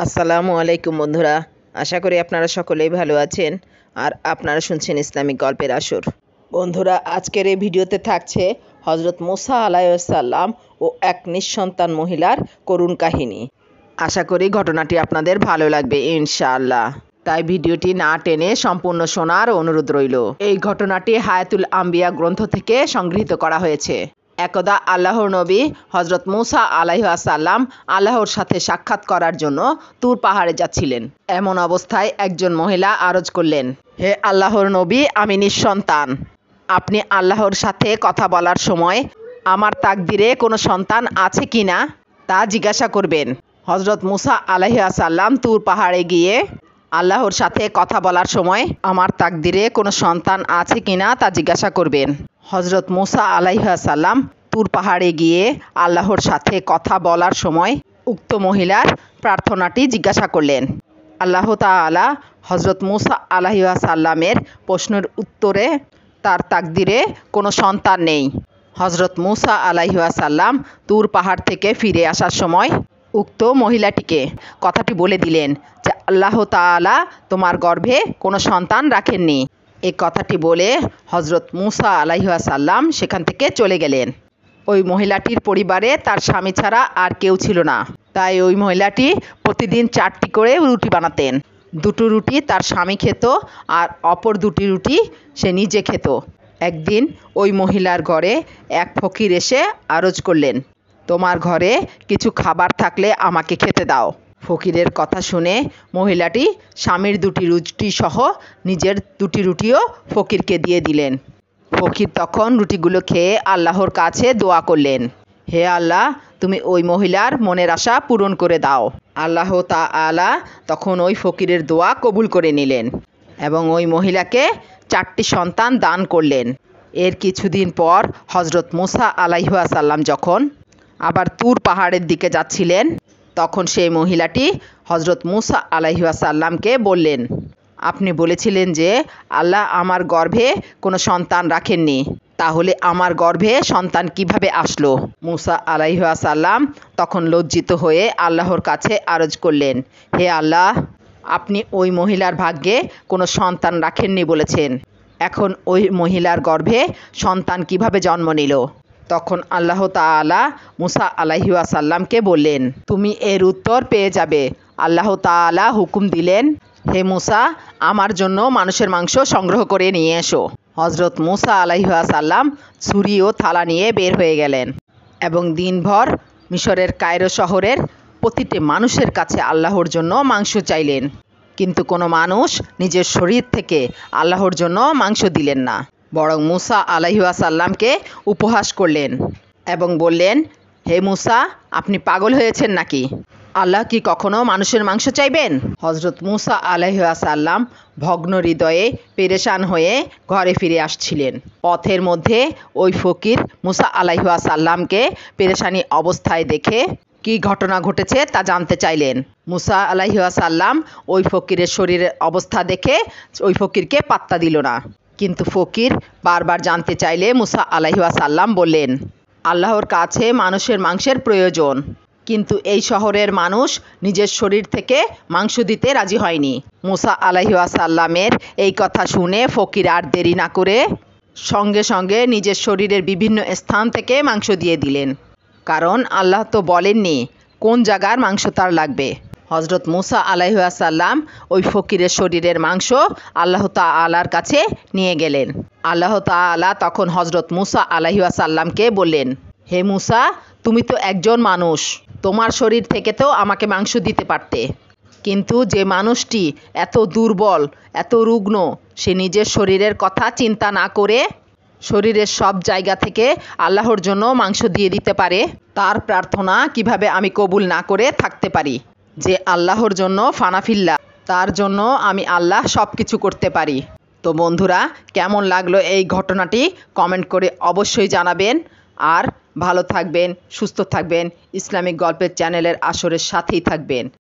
আসসালামু আলাইকুম বন্ধুরা, আশা করি আপনারা সকলেই ভালো আছেন আর আপনারা শুনছেন ইসলামিক গল্পের আসর। বন্ধুরা, আজকের এই ভিডিওতে থাকছে হজরত মুসা আলাইহিসসালাম ও এক নিঃসন্তান মহিলার করুণ কাহিনী। আশা করি ঘটনাটি আপনাদের ভালো লাগবে ইনশাআল্লাহ। তাই ভিডিওটি না টেনে সম্পূর্ণ শোনার অনুরোধ রইল। এই ঘটনাটি হায়াতুল আম্বিয়া গ্রন্থ থেকে সংগৃহীত করা হয়েছে। একদা আল্লাহর নবী হজরত মুসা আলাইহিসসালাম আল্লাহর সাথে সাক্ষাৎ করার জন্য তুর পাহাড়ে যাচ্ছিলেন। এমন অবস্থায় একজন মহিলা আরজ করলেন, হে আল্লাহর নবী, আমি নিঃসন্তান। আপনি আল্লাহর সাথে কথা বলার সময় আমার তাকদিরে কোনো সন্তান আছে কি না তা জিজ্ঞাসা করবেন। হজরত মুসা আলাইহিসসালাম তুর পাহাড়ে গিয়ে আল্লাহর সাথে কথা বলার সময় আমার তাকদিরে কোনো সন্তান আছে কি না তা জিজ্ঞাসা করবেন। হজরত মুসা আলাইহিসসালাম তুর পাহাড়ে গিয়ে আল্লাহর সাথে কথা বলার সময় উক্ত মহিলার প্রার্থনাটি জিজ্ঞাসা করলেন। আল্লাহ তাআলা হজরত মুসা আলাইহিসসালামের প্রশ্নের উত্তরে তার তাকদিরে কোনো সন্তান নেই। হজরত মুসা আলাইহিসসালাম তুর পাহাড় থেকে ফিরে আসার সময় উক্ত মহিলাটিকে কথাটি বলে দিলেন যে আল্লাহ তাআলা তোমার গর্ভে কোনো সন্তান রাখেননি। এই কথাটি বলে হজরত মুসা আলাইহিসসালাম সেখান থেকে চলে গেলেন। ওই মহিলাটির পরিবারে তার স্বামী ছাড়া আর কেউ ছিল না। তাই ওই মহিলাটি প্রতিদিন 4টি করে রুটি বানাতেন। 2টো রুটি তার স্বামী খেত আর অপর 2টি রুটি সে নিজে খেত। একদিন ওই মহিলার ঘরে এক ফকির এসে আরজ করলেন, তোমার ঘরে কিছু খাবার থাকলে আমাকে খেতে দাও। ফকিরের কথা শুনে মহিলাটি স্বামীর 2টি রুটি সহ নিজের 2টি রুটিও ফকিরকে দিয়ে দিলেন। ফকির তখন রুটিগুলো খেয়ে আল্লাহর কাছে দোয়া করলেন, হে আল্লাহ, তুমি ওই মহিলার মনের আশা পূরণ করে দাও। আল্লাহ তাআলা তখন ওই ফকিরের দোয়া কবুল করে নিলেন এবং ওই মহিলাকে 4টি সন্তান দান করলেন। এর কিছুদিন পর হজরত মুসা আলাইহিসসালাম যখন আবার তুর পাহাড়ের দিকে যাচ্ছিলেন, তখন সেই মহিলাটি হজরত মুসা আলাইহিসসালামকে বললেন, আপনি বলেছিলেন যে আল্লাহ আমার গর্ভে কোনো সন্তান রাখেননি, তাহলে আমার গর্ভে সন্তান কিভাবে আসলো? মুসা আলাইহিসসালাম তখন লজ্জিত হয়ে আল্লাহর কাছে আরজ করলেন, হে আল্লাহ, আপনি ওই মহিলার ভাগ্যে কোনো সন্তান রাখেননি বলেছেন, এখন ওই মহিলার গর্ভে সন্তান কিভাবে জন্ম নিল? তখন আল্লাহ তাআলা মুসা আলাইহিসসালামকে বললেন, তুমি এর উত্তর পেয়ে যাবে। আল্লাহ তাআলা হুকুম দিলেন, হে মুসা, আমার জন্য মানুষের মাংস সংগ্রহ করে নিয়ে এসো। হজরত মুসা আলাইহিসসালাম ছুরি ও থালা নিয়ে বের হয়ে গেলেন এবং দিনভর মিশরের কায়রো শহরের প্রতিটি মানুষের কাছে আল্লাহর জন্য মাংস চাইলেন, কিন্তু কোনো মানুষ নিজের শরীর থেকে আল্লাহর জন্য মাংস দিলেন না, বরং মুসা আলাইহিসসালামকে উপহাস করলেন এবং বললেন, হে মুসা, আপনি পাগল হয়েছেন নাকি? আল্লাহ কি কখনো মানুষের মাংস চাইবেন? হজরত মুসা আলাইহিসসালাম ভগ্ন হৃদয়ে পেরেশান হয়ে ঘরে ফিরে আসছিলেন। পথের মধ্যে ওই ফকির মুসা আলাইহিসসালামকে পেরেশানি অবস্থায় দেখে কি ঘটনা ঘটেছে তা জানতে চাইলেন। মুসা আলাইহিসসালাম ওই ফকিরের শরীরের অবস্থা দেখে ওই ফকিরকে পাত্তা দিল না, কিন্তু ফকির বারবার জানতে চাইলে মুসা আলাইহিসসালাম বললেন, আল্লাহর কাছে মানুষের মাংসের প্রয়োজন, কিন্তু এই শহরের মানুষ নিজের শরীর থেকে মাংস দিতে রাজি হয়নি। মুসা আলাইহিসসালামের এই কথা শুনে ফকির আর দেরি না করে সঙ্গে সঙ্গে নিজের শরীরের বিভিন্ন স্থান থেকে মাংস দিয়ে দিলেন, কারণ আল্লাহ তো বলেননি কোন জায়গার মাংস তার লাগবে। হজরত মুসা আলাইহিসসালাম ওই ফকিরের শরীরের মাংস আল্লাহ তাআলার কাছে নিয়ে গেলেন। আল্লাহ তাআলা তখন হজরত মুসা আলাইহিসসালামকে বললেন, হে মুসা, তুমি তো একজন মানুষ, তোমার শরীর থেকে তো আমাকে মাংস দিতে পারতে, কিন্তু যে মানুষটি এত দুর্বল, এত রুগ্ন, সে নিজের শরীরের কথা চিন্তা না করে শরীরের সব জায়গা থেকে আল্লাহর জন্য মাংস দিয়ে দিতে পারে, তার প্রার্থনা কিভাবে আমি কবুল না করে থাকতে পারি? যে আল্লাহর জন্য ফানাফিল্লা, তার জন্য আমি আল্লাহ সব কিছু করতে পারি। তো বন্ধুরা, কেমন লাগলো এই ঘটনাটি কমেন্ট করে অবশ্যই জানাবেন। আর ভালো থাকবেন, সুস্থ থাকবেন, ইসলামিক গল্পের চ্যানেলের আসরের সাথেই থাকবেন।